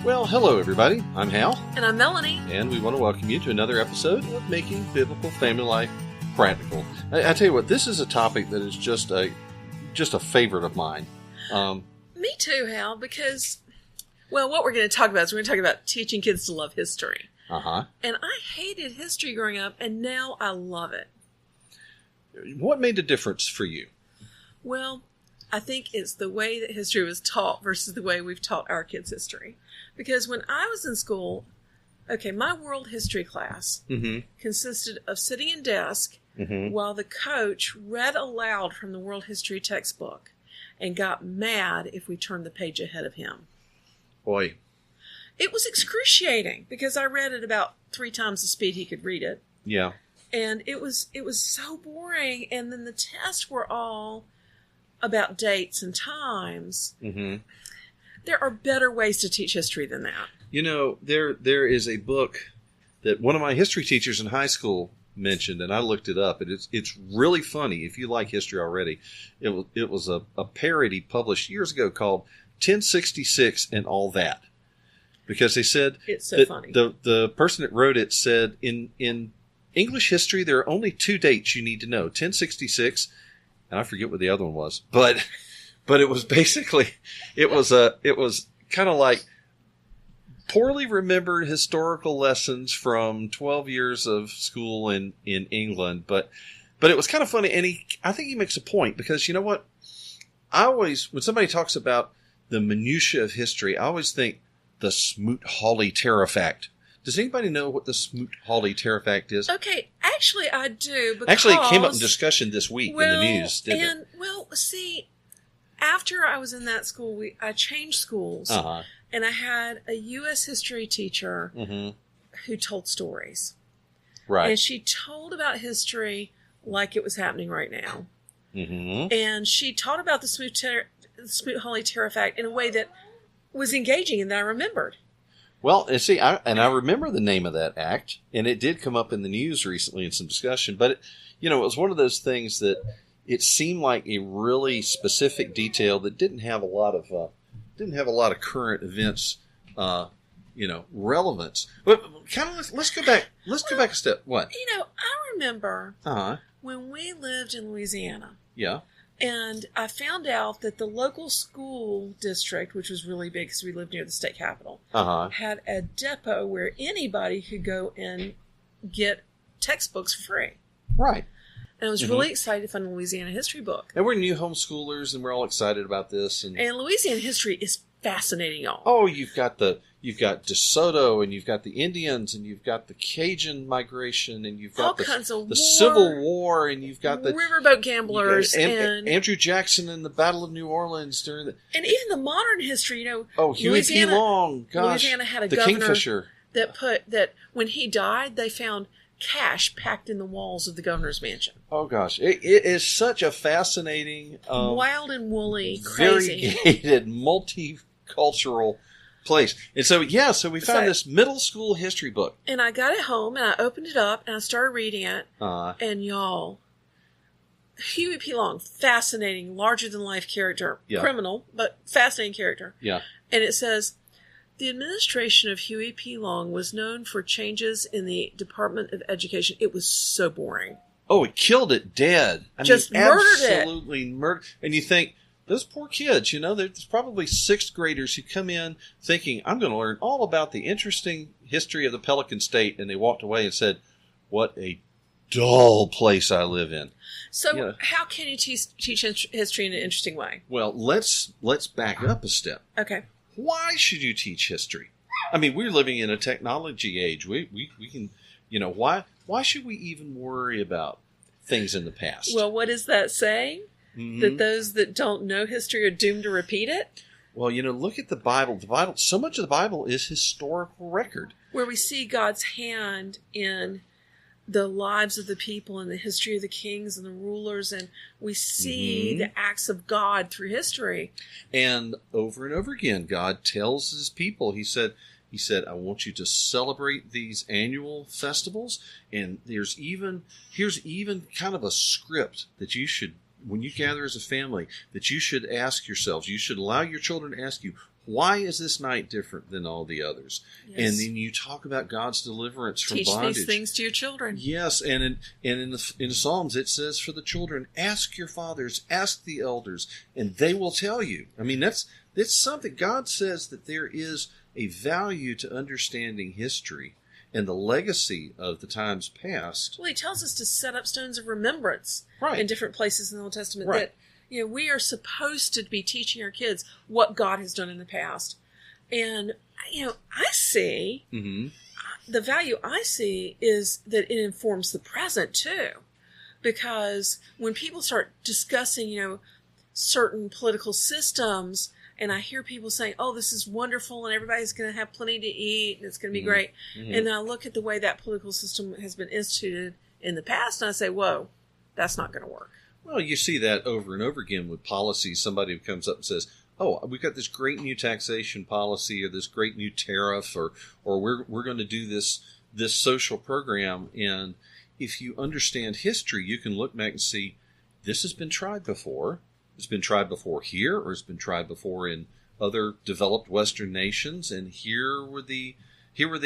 Well, hello everybody. I'm Hal, And I'm Melanie. and we want to welcome you to another episode of Making Biblical Family Life Practical. I tell you what, this is a topic that is just a favorite of mine. Me too, Hal, because, well, what we're going to talk about is we're going to talk about teaching kids to love history. Uh-huh. And I hated history growing up, and now I love it. What made a difference for you? Well, I think it's the way that history was taught versus the way we've taught our kids history. Because when I was in school, my world history class consisted of sitting in desk while the coach read aloud from the world history textbook and got mad if we turned the page ahead of him. Boy. It was excruciating because I read it about 3 times the speed he could read it. Yeah. And it was so boring. And then the tests were all about dates and times. Mm-hmm. There are better ways to teach history than that. You know, there is a book that one of my history teachers in high school mentioned, and I looked it up. And it's really funny if you like history already. It was a parody published years ago called 1066 and All That. Because they said it's so funny. The person that wrote it said in English history there are only 2 dates you need to know: 1066, and I forget what the other one was, but it was basically it was kind of like poorly remembered historical lessons from 12 years of school in England, but it was kind of funny, and I think he makes a point, because you know what, I always, when somebody talks about the minutiae of history, I always think the Smoot-Hawley Terrifact. Does anybody know what the Smoot-Hawley Terrifact is? Okay, actually I do. Because, actually, it came up in discussion this week in the news, didn't it? Well, see, after I was in that school, I changed schools, and I had a U.S. history teacher who told stories. Right. And she told about history like it was happening right now. Mm-hmm. And she taught about the Smoot-Hawley Terrifact in a way that was engaging and that I remembered. Well, and see, I remember the name of that act, and it did come up in the news recently in some discussion. But it was one of those things that it seemed like a really specific detail that didn't have a lot of current events, relevance. But kind of let's go back. Let's go back a step. What? I remember when we lived in Louisiana. Yeah. And I found out that the local school district, which was really big because we lived near the state capitol, had a depot where anybody could go and get textbooks for free. Right. And I was really excited to find a Louisiana history book. And we're new homeschoolers, and we're all excited about this. And Louisiana history is fascinating, y'all. Oh, you've got DeSoto, and you've got the Indians, and you've got the Cajun migration, and you've got all kinds of the Civil War, and you've got the riverboat gamblers, and Andrew Jackson and the Battle of New Orleans during and even the modern history. Huey P. Long, gosh, Louisiana had a the governor Kingfisher that when he died, they found cash packed in the walls of the governor's mansion. Oh gosh, it is such a fascinating, wild and woolly, crazy, variegated, multicultural place. And so we found this middle school history book. And I got it home, and I opened it up, and I started reading it. And y'all, Huey P. Long, fascinating, larger-than-life character. Yeah. Criminal, but fascinating character. Yeah. And it says, the administration of Huey P. Long was known for changes in the Department of Education. It was so boring. Oh, it killed it dead. Murdered it. Absolutely murdered. And you think, those poor kids, there's probably 6th graders who come in thinking, I'm going to learn all about the interesting history of the Pelican State, and they walked away and said, what a dull place I live in. So how can you teach history in an interesting way? Well, let's back up a step. Okay. Why should you teach history? I mean, we're living in a technology age. We can, why should we even worry about things in the past? Well, what does that say? That those that don't know history are doomed to repeat it? Well, look at the Bible. So much of the Bible is historical record. Where we see God's hand in the lives of the people and the history of the kings and the rulers, and we see the acts of God through history. And over again, God tells his people, he said, I want you to celebrate these annual festivals, and here's even kind of a script that you should when you gather as a family, that you should ask yourselves, you should allow your children to ask you, why is this night different than all the others? Yes. And then you talk about God's deliverance from bondage. Teach these things to your children. Yes, and in the Psalms it says for the children, ask your fathers, ask the elders, and they will tell you. I mean, that's something. God says that there is a value to understanding history and the legacy of the times past. Well, he tells us to set up stones of remembrance in different places in the Old Testament. Right. That we are supposed to be teaching our kids what God has done in the past. And, I see, the value I see is that it informs the present too. Because when people start discussing, certain political systems, and I hear people saying, oh, this is wonderful and everybody's going to have plenty to eat and it's going to be great. And then I look at the way that political system has been instituted in the past and I say, whoa, that's not going to work. Well, you see that over and over again with policies. Somebody comes up and says, oh, we've got this great new taxation policy or this great new tariff or we're going to do this social program. And if you understand history, you can look back and see this has been tried before. It's been tried before here, or it's been tried before in other developed Western nations, and here were the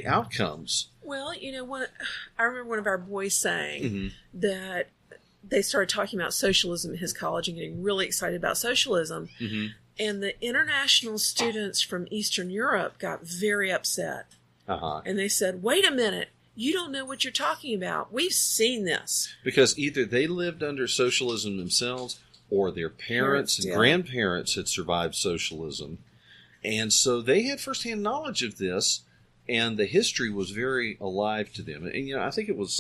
outcomes. Well, I remember one of our boys saying that they started talking about socialism in his college and getting really excited about socialism, and the international students from Eastern Europe got very upset, and they said, "Wait a minute." You don't know what you're talking about. We've seen this. Because either they lived under socialism themselves or their parents and grandparents had survived socialism. And so they had firsthand knowledge of this, and the history was very alive to them. And, I think it was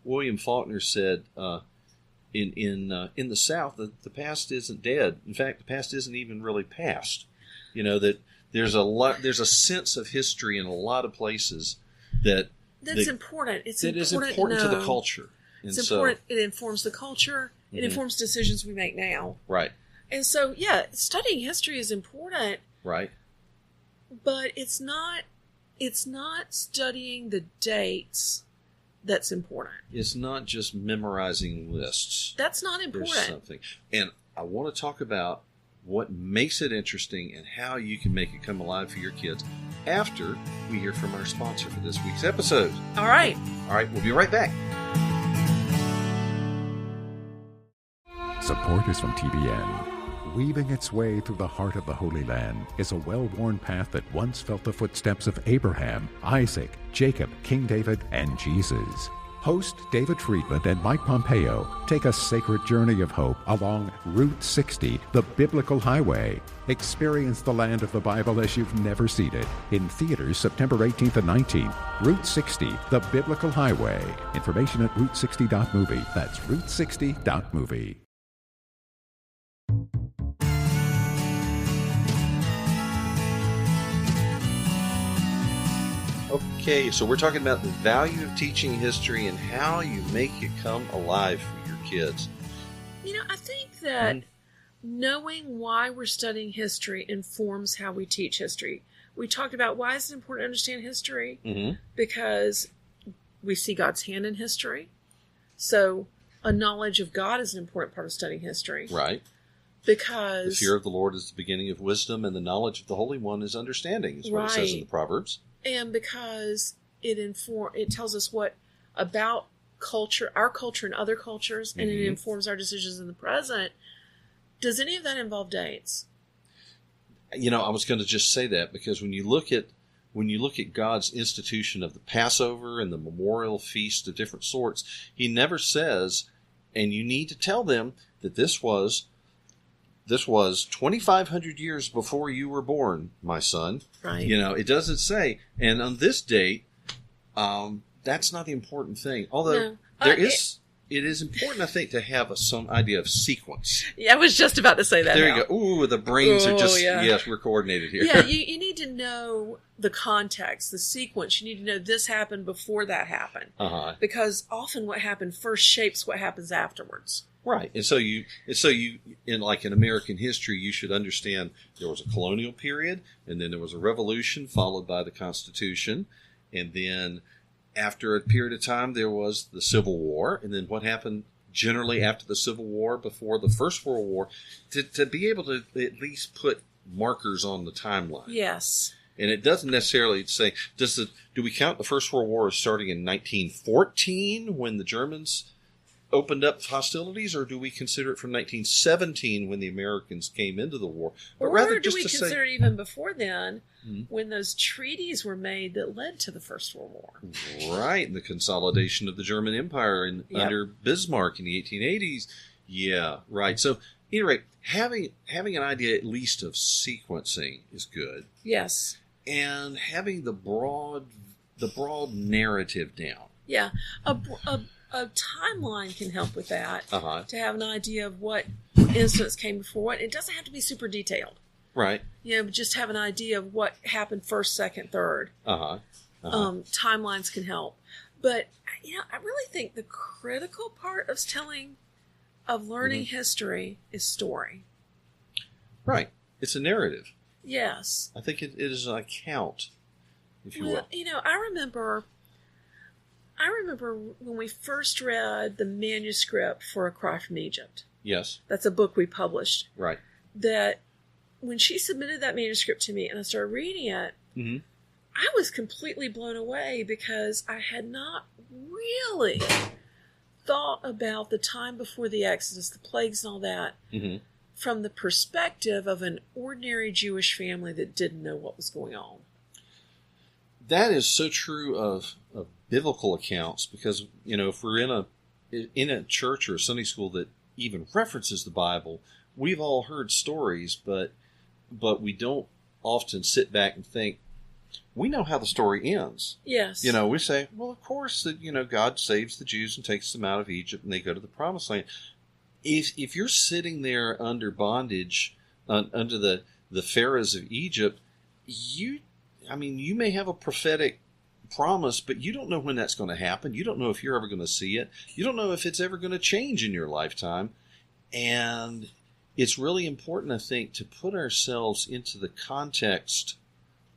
William Faulkner said in the South that the past isn't dead. In fact, the past isn't even really past. That there's a sense of history in a lot of places that's important. It's important to the culture. It's important. It informs the culture. It informs decisions we make now. Right. And so, studying history is important. Right. But it's not studying the dates that's important. It's not just memorizing lists. That's not important. There's something. And I want to talk about what makes it interesting and how you can make it come alive for your kids after we hear from our sponsor for this week's episode. All right. We'll be right back. Support is from TBN. Weaving its way through the heart of the Holy Land is a well-worn path that once felt the footsteps of Abraham, Isaac, Jacob, King David, and Jesus. Host David Friedland and Mike Pompeo take a sacred journey of hope along Route 60, the biblical highway. Experience the land of the Bible as you've never seen it. In theaters September 18th and 19th. Route 60, the biblical highway. Information at route60.movie. That's route60.movie. Okay, so we're talking about the value of teaching history and how you make it come alive for your kids. I think that knowing why we're studying history informs how we teach history. We talked about why is it important to understand history? Because we see God's hand in history. So a knowledge of God is an important part of studying history. Right. Because the fear of the Lord is the beginning of wisdom, and the knowledge of the Holy One is understanding, is what it says in the Proverbs. And because it tells us what about culture, our culture and other cultures, and it informs our decisions in the present. Does any of that involve dates? I was going to just say that because when you look at God's institution of the Passover and the memorial feast of different sorts, He never says, and you need to tell them that this was 2,500 years before you were born, my son. Right. It doesn't say, and on this date, that's not the important thing. Although it is important, I think, to have some idea of sequence. Yeah, I was just about to say that. There you go. Ooh, the brains are just, yes, we're coordinated here. Yeah, you need to know the context, the sequence. You need to know this happened before that happened. Because often what happened first shapes what happens afterwards. Right. And so you in American history, you should understand there was a colonial period, and then there was a revolution followed by the Constitution, and then after a period of time there was the Civil War, and then what happened generally after the Civil War, before the First World War, to be able to at least put markers on the timeline. Yes. And it doesn't necessarily say, do we count the First World War as starting in 1914 when the Germans opened up hostilities, or do we consider it from 1917 when the Americans came into the war? But or rather do just we to consider say, it even before then, when those treaties were made that led to the First World War? Right, and the consolidation of the German Empire under Bismarck in the 1880s. Yeah, right. So, at any rate, having an idea at least of sequencing is good. Yes. And having the broad narrative down. Yeah, a timeline can help with that. To have an idea of what incidents came before what. It doesn't have to be super detailed. Right. But just have an idea of what happened first, second, third. Timelines can help. But, I really think the critical part of learning history is story. Right. It's a narrative. Yes. I think it is an account, if you will. I remember when we first read the manuscript for A Cry from Egypt. Yes. That's a book we published. Right. That when she submitted that manuscript to me and I started reading it, I was completely blown away because I had not really thought about the time before the Exodus, the plagues and all that, from the perspective of an ordinary Jewish family that didn't know what was going on. That is so true of biblical accounts, because if we're in a church or a Sunday school that even references the Bible, we've all heard stories, but we don't often sit back and think, we know how the story ends. Yes. We say, well, of course, that God saves the Jews and takes them out of Egypt and they go to the Promised Land. If you're sitting there under bondage, under the pharaohs of Egypt, you may have a prophetic promise, but you don't know when that's going to happen. You don't know if you're ever going to see it. You don't know if it's ever going to change in your lifetime. And it's really important, I think, to put ourselves into the context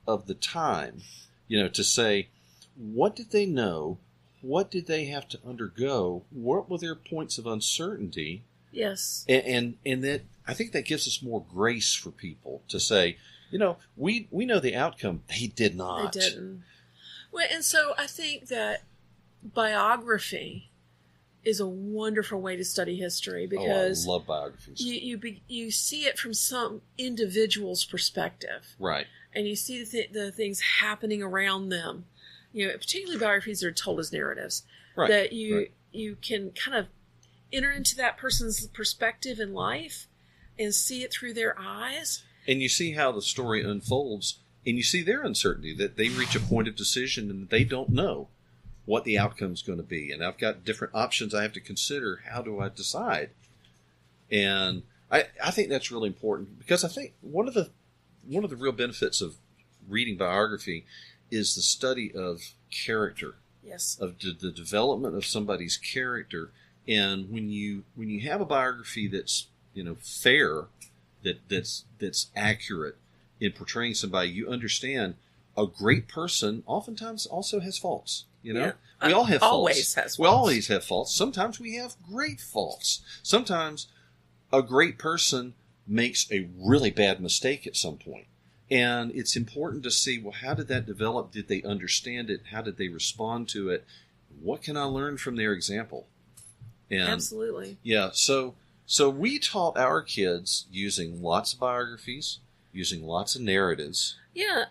of the time, to say, what did they know? What did they have to undergo? What were their points of uncertainty? Yes. And that, I think that gives us more grace for people to say, we know the outcome. They did not. They didn't. Well, and so I think that biography is a wonderful way to study history because I love biographies. You see it from some individual's perspective. Right. And you see the things happening around them. Particularly biographies that are told as narratives. Right. That you can kind of enter into that person's perspective in life and see it through their eyes. And you see how the story unfolds, and you see their uncertainty, that they reach a point of decision and they don't know what the outcome is going to be. And I've got different options I have to consider. How do I decide? And I think that's really important, because I think one of the real benefits of reading biography is the study of character. Yes. Of the development of somebody's character. And when you have a biography that's fair, that's accurate in portraying somebody, you understand a great person oftentimes also has faults. Yeah. We all have always faults. Has faults. We always have faults. Sometimes we have great faults. Sometimes a great person makes a really bad mistake at some point. And it's important to see, well, how did that develop? Did they understand it? How did they respond to it? What can I learn from their example? And absolutely. Yeah. So we taught our kids using lots of biographies, using lots of narratives. Yeah.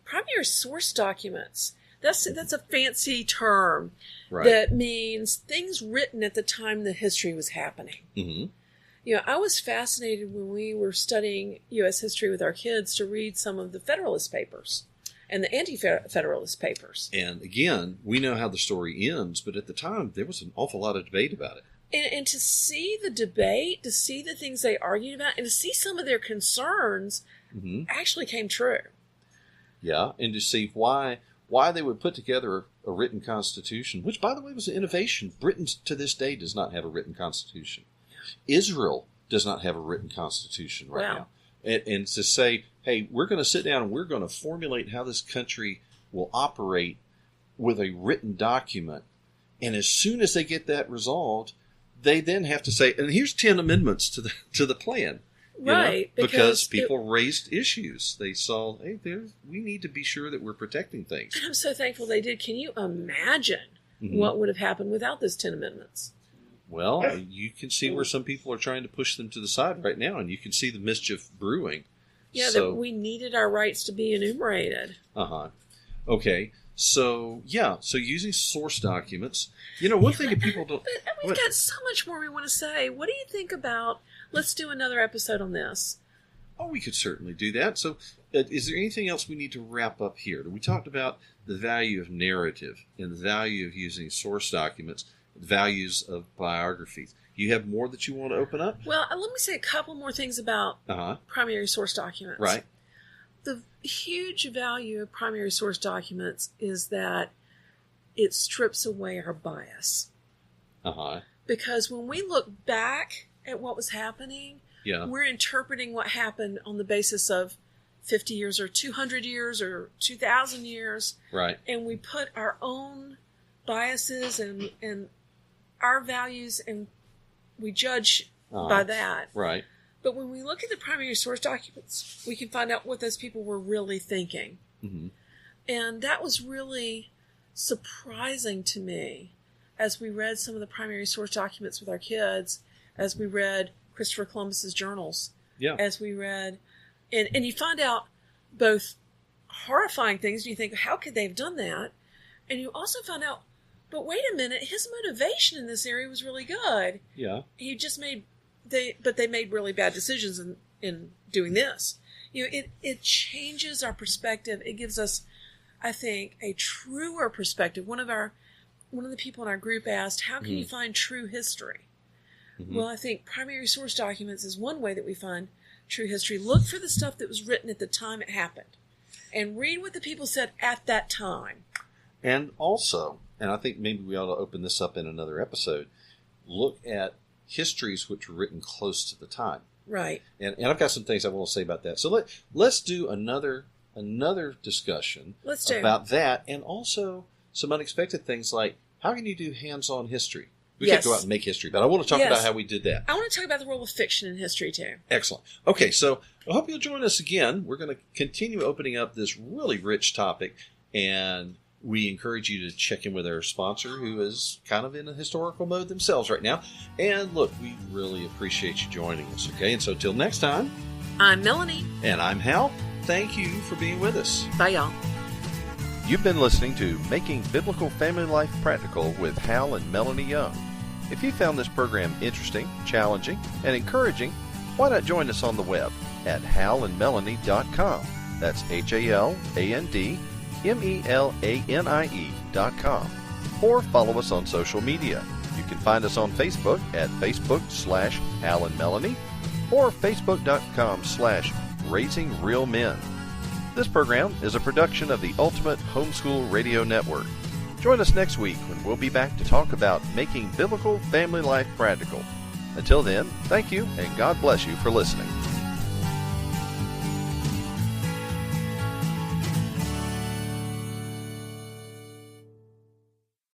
Primary source documents. That's a fancy term. Right. That means things written at the time the history was happening. Mm-hmm. I was fascinated when we were studying U.S. history with our kids to read some of the Federalist Papers and the Anti-Federalist Papers. And again, we know how the story ends, but at the time there was an awful lot of debate about it. And to see the debate, to see the things they argued about, and to see some of their concerns actually came true. Yeah, and to see why they would put together a written constitution, which, by the way, was an innovation. Britain, to this day, does not have a written constitution. Israel does not have a written constitution right now. And to say, hey, we're going to sit down and we're going to formulate how this country will operate with a written document And as soon as they get that resolved, they then have to say, and here's 10 amendments to the plan. Right. Because people raised issues. They saw, hey, we need to be sure that we're protecting things. And I'm so thankful they did. Can you imagine what would have happened without those 10 amendments? Well, you can see where some people are trying to push them to the side right now, and you can see the mischief brewing. Yeah, that we needed our rights to be enumerated. Okay. So using source documents, one thing that people don't... But we've got so much more we want to say. What do you think about, let's do another episode on this? Oh, we could certainly do that. So is there anything else we need to wrap up here? We talked about the value of narrative and the value of using source documents, the values of biographies. You have more that you want to open up? Well, let me say a couple more things about primary source documents. Right. The huge value of primary source documents is that it strips away our bias. Because when we look back at what was happening, we're interpreting what happened on the basis of 50 years or 200 years or 2,000 years. Right. And we put our own biases and our values, and we judge by that. Right. But when we look at the primary source documents, we can find out what those people were really thinking. And that was really surprising to me as we read some of the primary source documents with our kids, as we read Christopher Columbus's journals, as we read, and you find out both horrifying things, and you think, how could they have done that? And you also find out, but wait a minute, his motivation in this area was really good. Yeah. He just made... They made really bad decisions in doing this. It changes our perspective. It gives us, I think, a truer perspective. One of the people in our group asked, how can you find true history? Well, I think primary source documents is one way that we find true history. Look for the stuff that was written at the time it happened and read what the people said at that time. And also, and I think maybe we ought to open this up in another episode, look at histories which were written close to the time. Right. And I've got some things I want to say about that. So let's do another discussion about that, and also some unexpected things like, how can you do hands-on history? We could go out and make history, but I want to talk about how we did that. I want to talk about the role of fiction in history, too. Excellent. Okay, so I hope you'll join us again. We're going to continue opening up this really rich topic, and we encourage you to check in with our sponsor, who is kind of in a historical mode themselves right now. And look, we really appreciate you joining us, okay? And so till next time, I'm Melanie. And I'm Hal. Thank you for being with us. Bye, y'all. You've been listening to Making Biblical Family Life Practical with Hal and Melanie Young. If you found this program interesting, challenging, and encouraging, why not join us on the web at halandmelanie.com. That's HALANDMELANIE.com. Or follow us on social media. You can find us on Facebook at Facebook/Hal and Melanie or Facebook.com/Raising Real Men. This program is a production of the Ultimate Homeschool Radio Network. Join us next week when we'll be back to talk about making biblical family life practical. Until then, thank you and God bless you for listening.